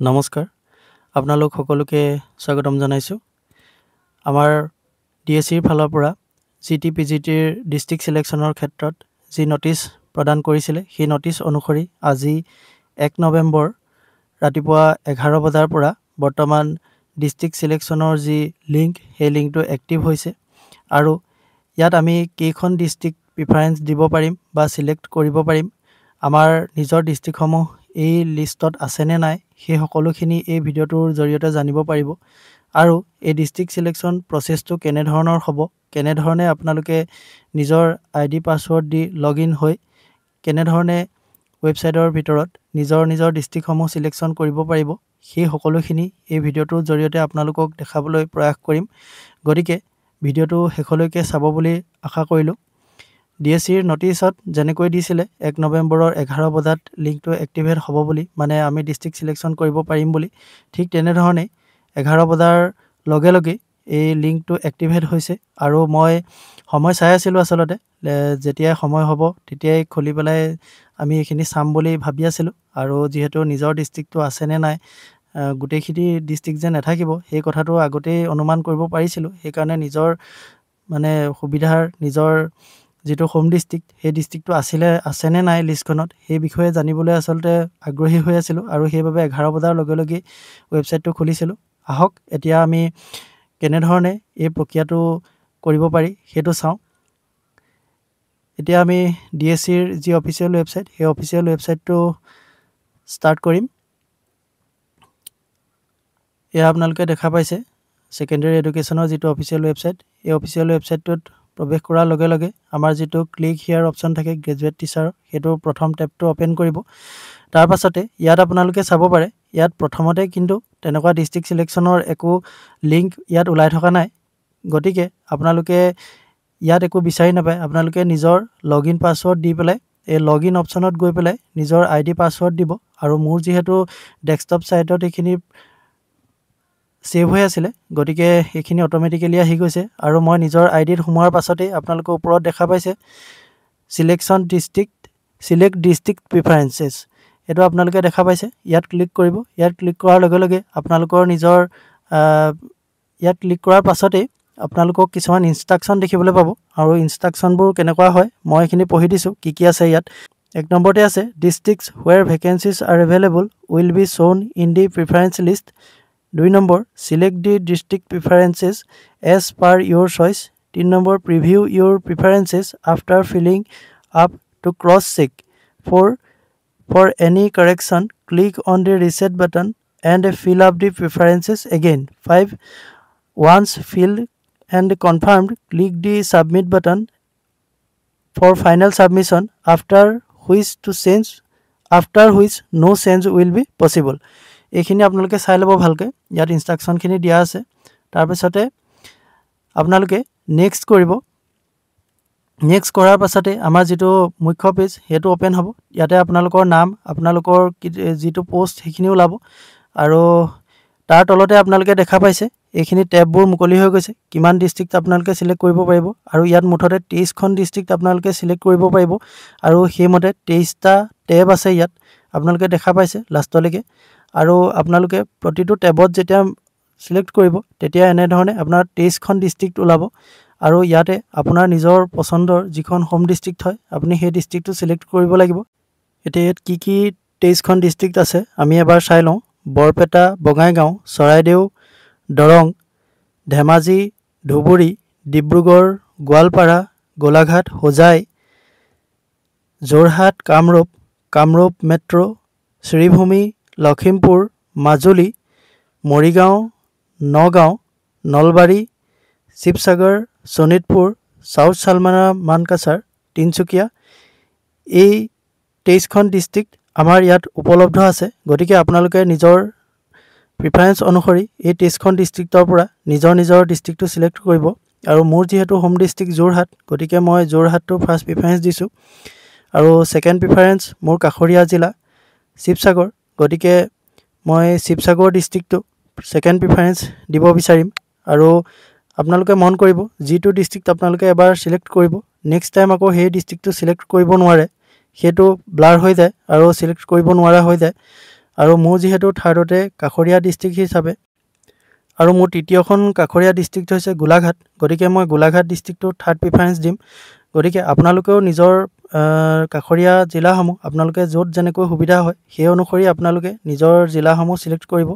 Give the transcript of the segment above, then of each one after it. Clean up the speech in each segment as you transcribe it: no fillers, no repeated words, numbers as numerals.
নমস্কাৰ আপোনালোক সকলোকে স্বাগতম জনাইছোঁ আমাৰ ডিএসচিৰ ফালৰ পৰা জিটিপিজিটিৰ ডিস্ট্ৰিক্ট সিলেকশ্যনৰ ক্ষেত্ৰত যি নটিচ প্ৰদান কৰিছিলে সেই নটিচ অনুসৰি আজি 1 নৱেম্বৰ ৰাতিপুৱা 11 বজাৰ পৰা বৰ্তমান ডিস্ট্ৰিক্ট সিলেকশ্যনৰ যি লিংক সেই লিংকটো এক্টিভ হৈছে আৰু ইয়াত আমি কেইখন ডিস্ট্ৰিক্ট প্ৰিফাৰেন্স দিব পাৰিম বা সিলেক্ট কৰিব পাৰিম আমাৰ নিজৰ ডিস্ট্ৰিক্টসমূহ এই লিষ্টত আছে নে নাই সেই সকলোখিনি এই ভিডিঅ'টোৰ জৰিয়তে জানিব পাৰিব আৰু এই ডিস্ট্ৰিক্ট সিলেকশ্যন প্ৰচেছটো কেনে ধৰণৰ হ'ব কেনে ধৰণে আপোনালোকে নিজৰ আইডি পাছৱৰ্ড দি লগইন হৈ কেনে ধৰণে ৱেবছাইটৰ ভিতৰত নিজৰ ডিস্ট্ৰিক্টসমূহ সিলেকশ্যন কৰিব পাৰিব সেই সকলোখিনি এই ভিডিঅ'টোৰ জৰিয়তে আপোনালোকক দেখাবলৈ প্ৰয়াস কৰিম গতিকে ভিডিঅ'টো শেষলৈকে চাব বুলি আশা কৰিলোঁ ডিএসচিৰ নটিচত যেনেকৈ দিছিলে 1 নৱেম্বৰৰ 11 বজাত লিংকটো এক্টিভেট হ'ব বুলি মানে আমি ডিস্ট্ৰিক্ট সিলেকশ্যন কৰিব পাৰিম বুলি ঠিক তেনেধৰণে 11 বজাৰ লগে লগে এই লিংকটো এক্টিভেট হৈছে আৰু মই সময় চাই আছিলোঁ আচলতে যেতিয়াই সময় হ'ব তেতিয়াই খুলি পেলাই আমি এইখিনি চাম বুলি ভাবি আছিলোঁ আৰু যিহেতু নিজৰ ডিস্ট্ৰিক্টটো আছে নে নাই গোটেইখিনি ডিস্ট্ৰিক্ট যে নাথাকিব সেই কথাটো আগতেই অনুমান কৰিব পাৰিছিলোঁ সেইকাৰণে নিজৰ মানে সুবিধাৰ নিজৰ যেটো হোম ডিস্ট্ৰিক্ট সেই ডিস্ট্ৰিক্টটো আছে নে নাই লিষ্টখনত সেই বিষয়ে জানিবলৈ আচলতে আগ্ৰহী হৈ আছিলোঁ আৰু সেইবাবে 11 বজাৰ লগে লগে ৱেবছাইটটো খুলিছিলোঁ আহক এতিয়া আমি কেনে ধৰণে এই প্ৰক্ৰিয়াটো কৰিব পাৰি সেইটো চাওঁ এতিয়া আমি ডিএসচিৰ যি অফিচিয়েল ৱেবছাইট সেই অফিচিয়েল ৱেবছাইটটো ষ্টাৰ্ট কৰিম এয়া আপোনালোকে দেখা পাইছে সেকেন্ডাৰী এডুকেশ্যনৰ যেটো অফিচিয়েল ৱেবছাইট এই অফিচিয়েল ৱেবছাইটটোত প্ৰৱেশ কৰাৰ লগে লগে আমাৰ যেটো ক্লিক হিয়াৰ অপচন থাকে গ্ৰেজুৱেট টিচাৰ হেতু প্ৰথম টেবটো ওপেন কৰিব তাৰ পাছতে ইয়াত আপোনালোকে চাব পাৰে ইয়াত প্ৰথমতে কিন্তু তেনেকুৱা ডিস্ট্ৰিক্ট সিলেকশ্যনৰ একো লিংক ইয়াত ওলাই থকা নাই গতিকে আপোনালোকে ইয়াত একো বিচাৰি নাপায় আপোনালোকে নিজৰ লগইন পাছৱৰ্ড দি পেলাই এই লগইন অপচনত গৈ পেলাই নিজৰ আইডি পাছৱৰ্ড দিব আৰু মোৰ যেহেতু ডেস্কটপ সাইটত এইখিনি সেভ হৈ আছিল গতিকে এইখিনি অটোমেটিক্যালি আহি গৈছে আৰু মই নিজৰ আইডিত সোমোৱাৰ পাছতে আপোনালোকে ওপৰত দেখা পাইছে সিলেক্ট ডিস্ট্ৰিক্ট প্ৰিফাৰেন্সেছ এটো আপোনালোকে দেখা পাইছে ইয়াত ক্লিক কৰিব ইয়াত ক্লিক কৰাৰ লগে লগে আপোনালোকৰ নিজৰ ইয়াত ক্লিক কৰাৰ পাছতে আপোনালোকক কিছুমান ইনষ্ট্ৰাকচন দেখিবলৈ পাব আৰু ইনষ্ট্ৰাকচনবোৰ কেনেকুৱা হয় মই এখিনি পঢ়ি দিছো কি আছে ইয়াত এক নম্বৰতে আছে districts where vacancies are available will be shown in the preference list 2 number select the district preferences as per your choice 3 number preview your preferences after filling up to cross check for any correction click on the reset button and fill up the preferences again 5 once filled and confirmed click the submit button for final submission after which no change will be possible এইখিনি আপোনালোকে চাই লব ভালকে ইয়াত instruction খিনি দিয়া আছে তাৰ পিছতে আপোনালোকে নেক্সট কৰিব নেক্সট কৰাৰ পাছতে আমাৰ যেটো মুখ্য পেজ হেতু ওপেন হ'ব ইয়াতে আপোনালোকৰ নাম আপোনালোকৰ যেটো পোষ্ট সেইখিনি ওলাব আৰু তাৰ তলতে আপোনালোকে দেখা পাইছে এইখিনি ট্যাববোৰ মুকলি হৈ গৈছে কিমান ডিস্ট্ৰিক্ট আপোনালোকে সিলেক্ট কৰিব পাৰিব আৰু ইয়াত মুঠতে 23 খন ডিস্ট্ৰিক্ট আপোনালোকে সিলেক্ট কৰিব পাৰিব আৰু সেইমতে 23 টা ট্যাব আছে ইয়াত আপোনালোকে দেখা পাইছে লাষ্টলৈকে আৰু আপোনালোকে প্ৰতিটো ট্যাবত যেতিয়া সিলেক্ট কৰিব তেতিয়া এনে ধৰণে আপোনাৰ 23 খন ডিস্ট্ৰিক্ট ওলাব আৰু ইয়াতে আপোনাৰ নিজৰ পছন্দৰ যিখন হোম ডিস্ট্ৰিক্ট হয় আপুনি সেই ডিস্ট্ৰিক্টটো সিলেক্ট কৰিব লাগিব এতিয়া কি 23 খন ডিস্ট্ৰিক্ট আছে আমি এবাৰ চাই লওঁ বৰপেটা বগাইগাঁও চৰাইদেউ দৰং ধেমাজি ধুবুৰী ডিব্ৰুগড় গোৱালপাৰা গোলাঘাট হোজাই যোৰহাট কামৰূপ মেট্ৰো শ্ৰীভূমি লখিমপুৰ মাজুলী মৰিগাঁও নগাঁও নলবাৰী শিৱসাগৰ শোণিতপুৰ সাউথ সালমানা মানকাছাৰ তিনচুকীয়া এই 23 খন ডিস্ট্ৰিক্ট আমাৰ ইয়াত উপলব্ধ আছে গতিকে আপোনালোকে নিজৰ প্ৰিফাৰেন্স অনুসৰি এই 23 খন ডিস্ট্ৰিক্টৰ পৰা নিজৰ ডিস্ট্ৰিক্টটো সিলেক্ট কৰিব আৰু মোৰ যেহেতু হোম ডিস্ট্ৰিক্ট যোৰহাট গতিকে মই যোৰহাটটো ফাৰ্স্ট প্ৰিফাৰেন্স দিছো আৰু সেকেন্ড প্ৰিফাৰেন্স মোৰ কাখৰীয়া জিলা শিৱসাগৰ গতিকে মই শিৱসাগৰ ডিস্ট্ৰিক্টটো সেকেন্ড প্ৰিফাৰেন্স দিব বিচাৰিম আৰু আপোনালোকে মন কৰিব যেটো ডিস্ট্ৰিক্ট আপোনালোকে এবাৰ সিলেক্ট কৰিব নেক্সট টাইম আকৌ সেই ডিস্ট্ৰিক্টটো সিলেক্ট কৰিব নোৱাৰে হেতু ব্লাৰ হৈ যায় আৰু সিলেক্ট কৰিব নোৱাৰা হৈ যায় আৰু মোৰ যিহেতু থাৰ্ডতে কাষৰীয়া ডিষ্ট্ৰিক্ট হিচাপে আৰু মোৰ তৃতীয়খন কাষৰীয়া ডিষ্ট্ৰিক্ট হৈছে গোলাঘাট, গতিকে মই গোলাঘাট ডিষ্ট্ৰিক্টটো থাৰ্ড প্ৰিফাৰেঞ্চ দিম। গতিকে আপোনালোকেও নিজৰ কাষৰীয়া জিলাসমূহ আপোনালোকে য'ত যেনেকৈ সুবিধা হয় সেই অনুসৰি আপোনালোকে নিজৰ জিলাসমূহ চিলেক্ট কৰিব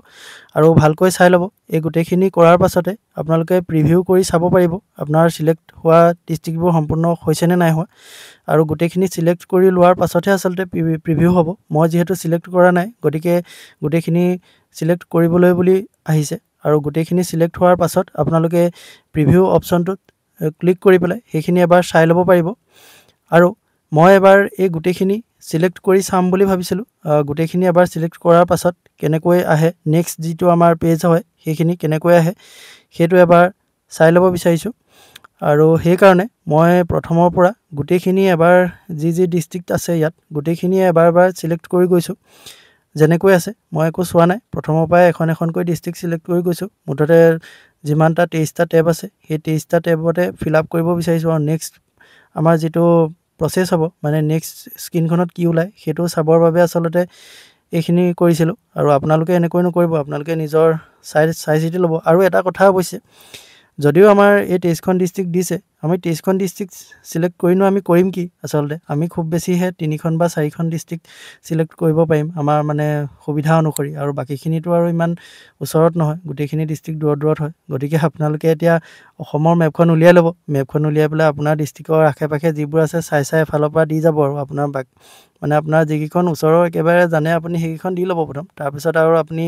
আৰু ভালকৈ চাই ল'ব। এই গোটেইখিনি কৰাৰ পাছতে আপোনালোকে প্ৰিভিউ কৰি চাব পাৰিব আপোনাৰ চিলেক্ট হোৱা ডিষ্ট্ৰিক্টবোৰ সম্পূৰ্ণ হৈছেনে নাই হোৱা, আৰু গোটেইখিনি চিলেক্ট কৰি লোৱাৰ পাছতহে আচলতে প্ৰিভিউ হ'ব। মই যিহেতু চিলেক্ট কৰা নাই, গতিকে গোটেইখিনি চিলেক্ট কৰিবলৈ বুলি আহিছে, আৰু গোটেইখিনি চিলেক্ট হোৱাৰ পাছত আপোনালোকে প্ৰিভিউ অপশ্যনটোত ক্লিক কৰি পেলাই সেইখিনি এবাৰ চাই ল'ব পাৰিব। আৰু মই এবাৰ এই গোটেইখিনি চিলেক্ট কৰি চাম বুলি ভাবিছিলোঁ। গোটেইখিনি এবাৰ চিলেক্ট কৰাৰ পাছত কেনেকৈ আহে, নেক্সট যিটো আমাৰ পেজ হয় সেইখিনি কেনেকৈ আহে সেইটো এবাৰ চাই ল'ব বিচাৰিছোঁ। আৰু সেইকাৰণে মই প্ৰথমৰ পৰা গোটেইখিনি এবাৰ যি ডিষ্ট্ৰিক্ট আছে ইয়াত গোটেইখিনি এবাৰ চিলেক্ট কৰি গৈছোঁ। যেনেকৈ আছে মই একো চোৱা নাই, প্ৰথমৰ পৰাই এখন এখনকৈ ডিষ্ট্ৰিক্ট চিলেক্ট কৰি গৈছোঁ। মুঠতে যিমানটা 23টা টেব আছে সেই 23টা টেবতে ফিল আপ কৰিব বিচাৰিছোঁ, আৰু নেক্সট আমাৰ যিটো প্ৰচেছ হ'ব মানে নেক্সট স্ক্ৰীনখনত কি ওলায় সেইটো চাবৰ বাবে আচলতে এইখিনি কৰিছিলোঁ। আৰু আপোনালোকে এনেকৈ নকৰিব, আপোনালোকে নিজৰ চাই চিতি ল'ব। আৰু এটা কথা অৱশ্যে, যদিও আমাৰ এই 23খন ডিষ্ট্ৰিক্ট দিছে, আমি 23খন ডিষ্ট্ৰিক্ট চিলেক্ট কৰিনো আমি কৰিম কি আচলতে, আমি খুব বেছিহে 3খন বা 4খন ডিষ্ট্ৰিক্ট চিলেক্ট কৰিব পাৰিম আমাৰ মানে সুবিধা অনুসৰি, আৰু বাকীখিনিতো আৰু ইমান ওচৰত নহয়, গোটেইখিনি ডিষ্ট্ৰিক্ট দূৰত হয়। গতিকে আপোনালোকে এতিয়া অসমৰ মেপখন উলিয়াই ল'ব, মেপখন উলিয়াই পেলাই আপোনাৰ ডিষ্ট্ৰিক্টৰ আশে পাশে যিবোৰ আছে চাই এফালৰ পৰা দি যাব, আৰু আপোনাৰ মানে আপোনাৰ যিকেইখন ওচৰৰ একেবাৰে জানে আপুনি সেইকেইখন দি ল'ব প্ৰথম। তাৰপিছত আৰু আপুনি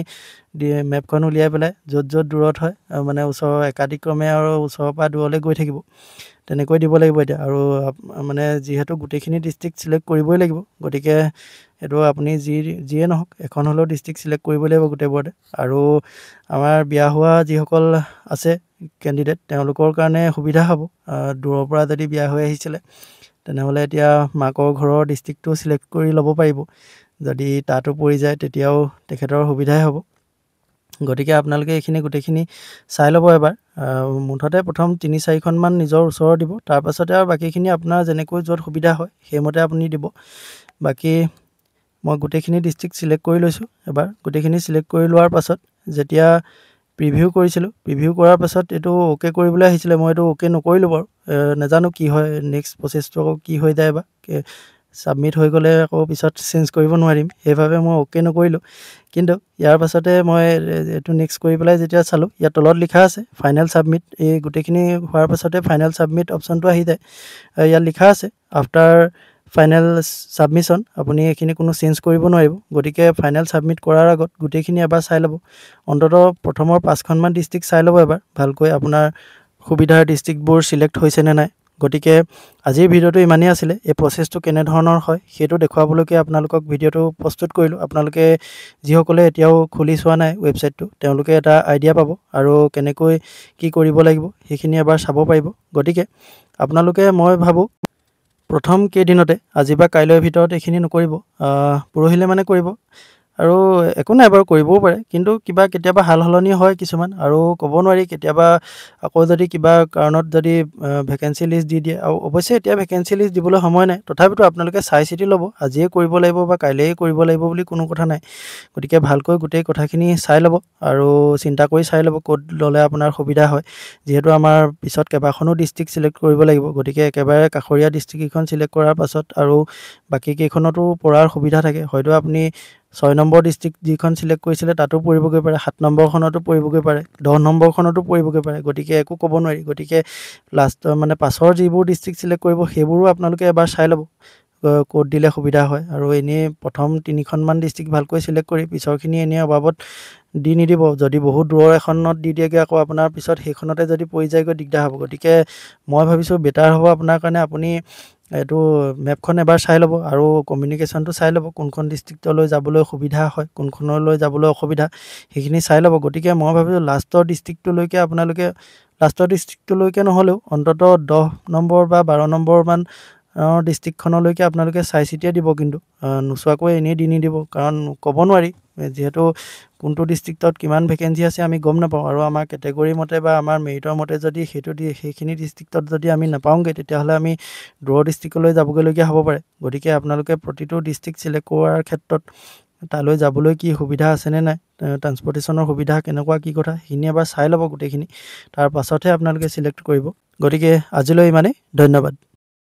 মেপখন উলিয়াই পেলাই য'ত দূৰত হয় মানে ওচৰৰ একাধিক্ৰমে আৰু ওচৰৰ পৰা দূৰলৈ গৈ থাকিব, তেনেকৈ দিব লাগিব এতিয়া। আৰু মানে যিহেতু গোটেইখিনি ডিষ্ট্ৰিক্ট চিলেক্ট কৰিবই লাগিব, গতিকে এইটো আপুনি যিয়ে নহওক এখন হ'লেও ডিষ্ট্ৰিক্ট চিলেক্ট কৰিবই লাগিব গোটেইবোৰতে। আৰু আমাৰ বিয়া হোৱা যিসকল আছে কেণ্ডিডেট তেওঁলোকৰ কাৰণে সুবিধা হ'ব। দূৰৰ পৰা যদি বিয়া হৈ আহিছিলে তেনেহ'লে এতিয়া মাকৰ ঘৰৰ ডিষ্ট্ৰিক্টটো চিলেক্ট কৰি ল'ব পাৰিব, যদি তাতো পৰি যায় তেতিয়াও তেখেতৰ সুবিধাই হ'ব। গতিকে আপোনালোকে এইখিনি গোটেইখিনি চাই ল'ব এবাৰ। মুঠতে প্ৰথম 3-4খনমান নিজৰ ওচৰৰ দিব, তাৰপাছতে আৰু বাকীখিনি আপোনাৰ যেনেকৈ য'ত সুবিধা হয় সেইমতে আপুনি দিব। বাকী মই গোটেইখিনি ডিষ্ট্ৰিক্ট চিলেক্ট কৰি লৈছোঁ এবাৰ। গোটেইখিনি চিলেক্ট কৰি লোৱাৰ পাছত যেতিয়া প্ৰিভিউ কৰিছিলোঁ, প্ৰিভিউ কৰাৰ পাছত এইটো অ'কে কৰিবলৈ আহিছিলে, মই এইটো অ'কে নকৰিলোঁ বাৰু। নাজানো কি হয় নেক্সট প্ৰচেছটো আকৌ কি হৈ যায় বা ছাবমিট হৈ গ'লে আকৌ পিছত চেঞ্জ কৰিব নোৱাৰিম, সেইবাবে মই অ'কে নকৰিলোঁ। কিন্তু ইয়াৰ পাছতে মই এইটো নেক্সট কৰি পেলাই যেতিয়া চালোঁ, ইয়াত তলত লিখা আছে ফাইনেল ছাবমিট। এই গোটেইখিনি হোৱাৰ পাছতে ফাইনেল ছাবমিট অপশ্যনটো আহি যায়। ইয়াত লিখা আছে আফটাৰ ফাইনেল ছাবমিশ্যন আপুনি এইখিনি কোনো চেঞ্জ কৰিব নোৱাৰিব। গতিকে ফাইনেল ছাবমিট কৰাৰ আগত গোটেইখিনি এবাৰ চাই ল'ব, অন্ততঃ প্ৰথমৰ 5খনমান ডিষ্ট্ৰিক্ট চাই ল'ব এবাৰ ভালকৈ, আপোনাৰ সুবিধাৰ ডিষ্ট্ৰিক্টবোৰ চিলেক্ট হৈছেনে নাই। গতিকে আজিৰ ভিডিঅ'টো ইমানেই আছিলে। এই প্ৰচেছটো কেনেধৰণৰ হয় সেইটো দেখুৱাবলৈকে আপোনালোকক ভিডিঅ'টো প্ৰস্তুত কৰিলোঁ। আপোনালোকে যিসকলে এতিয়াও খুলি চোৱা নাই ৱেবছাইটটো তেওঁলোকে এটা আইডিয়া পাব, আৰু কেনেকৈ কি কৰিব লাগিব সেইখিনি এবাৰ চাব পাৰিব। গতিকে আপোনালোকে মই ভাবোঁ প্ৰথম কেইদিনতে আজি বা কাইলৈৰ ভিতৰত এইখিনি নকৰিব, পৰহিলৈ মানে কৰিব। আৰু একো নাই বাৰু, কৰিবও পাৰে, কিন্তু কেতিয়াবা সাল সলনি হয় কিছুমান, আৰু ক'ব নোৱাৰি কেতিয়াবা আকৌ যদি কিবা কাৰণত যদি ভেকেঞ্চি লিষ্ট দি দিয়ে, আৰু অৱশ্যে এতিয়া ভেকেঞ্চি লিষ্ট দিবলৈ সময় নাই, তথাপিতো আপোনালোকে চাই চিতি ল'ব। আজিয়ে কৰিব লাগিব বা কাইলৈয়ে কৰিব লাগিব বুলি কোনো কথা নাই। গতিকে ভালকৈ গোটেই কথাখিনি চাই ল'ব, আৰু চিন্তা কৰি চাই ল'ব ক'ত ল'লে আপোনাৰ সুবিধা হয়। যিহেতু আমাৰ পিছত কেইবাখনো ডিষ্ট্ৰিক্ট চিলেক্ট কৰিব লাগিব, গতিকে একেবাৰে কাষৰীয়া ডিষ্ট্ৰিক্টকেইখন চিলেক্ট কৰাৰ পাছত আৰু বাকীকেইখনতো পৰাৰ সুবিধা থাকে। হয়তো আপুনি 6 নম্বৰ ডিষ্ট্ৰিক্ট যিখন চিলেক্ট কৰিছিলে তাতো পৰিবগৈ পাৰে, 7 নম্বৰখনতো পৰিবগৈ পাৰে, 10 নম্বৰখনতো পৰিবগৈ পাৰে। গতিকে একো ক'ব নোৱাৰি। গতিকে মানে পাছৰ যিবোৰ ডিষ্ট্ৰিক্ট চিলেক্ট কৰিব সেইবোৰো আপোনালোকে এবাৰ চাই ল'ব ক'ত দিলে সুবিধা হয়। আৰু এনেই প্ৰথম 3খনমান ডিষ্ট্ৰিক্ট ভালকৈ চিলেক্ট কৰি পিছৰখিনি এনেই অবাবত দি নিদিব। যদি বহুত দূৰৰ এখনত দি দিয়েগৈ আকৌ আপোনাৰ পিছত সেইখনতে যদি পৰি যায়গৈ দিগদাৰ হ'ব। গতিকে মই ভাবিছোঁ বেটাৰ হ'ব আপোনাৰ কাৰণে আপুনি এইটো মেপখন এবাৰ চাই ল'ব, আৰু কমিউনিকেশ্যনটো চাই ল'ব, কোনখন ডিষ্ট্ৰিক্টলৈ যাবলৈ সুবিধা হয় কোনখনলৈ যাবলৈ অসুবিধা সেইখিনি চাই ল'ব। গতিকে মই ভাবিছোঁ লাষ্টৰ ডিষ্ট্ৰিক্টটোলৈকে নহ'লেও অন্ততঃ 10 নম্বৰ বা 12 নম্বৰমান ডিষ্ট্ৰিক্টখনলৈকে আপোনালোকে চাই চিতিয়ে দিব, কিন্তু নোচোৱাকৈ এনেই দি নিদিব। কাৰণ ক'ব নোৱাৰি, যিহেতু কোনটো ডিষ্ট্ৰিক্টত কিমান ভেকেঞ্চি আছে আমি গম নাপাওঁ, আৰু আমাৰ কেটেগৰী মতে বা আমাৰ মেৰিটৰ মতে যদি সেইখিনি ডিষ্ট্ৰিক্টত যদি আমি নাপাওঁগৈ তেতিয়াহ'লে আমি দূৰৰ ডিষ্ট্ৰিক্টলৈ যাবগৈলগীয়া হ'ব পাৰে। গতিকে আপোনালোকে প্ৰতিটো ডিষ্ট্ৰিক্ট চিলেক্ট কৰাৰ ক্ষেত্ৰত তালৈ যাবলৈ কি সুবিধা আছেনে নাই, ট্ৰান্সপৰ্টেশ্যনৰ সুবিধা কেনেকুৱা কি কথা সেইখিনি এবাৰ চাই ল'ব গোটেইখিনি। তাৰ পাছতহে আপোনালোকে চিলেক্ট কৰিব। গতিকে আজিলৈ ইমানেই, ধন্যবাদ।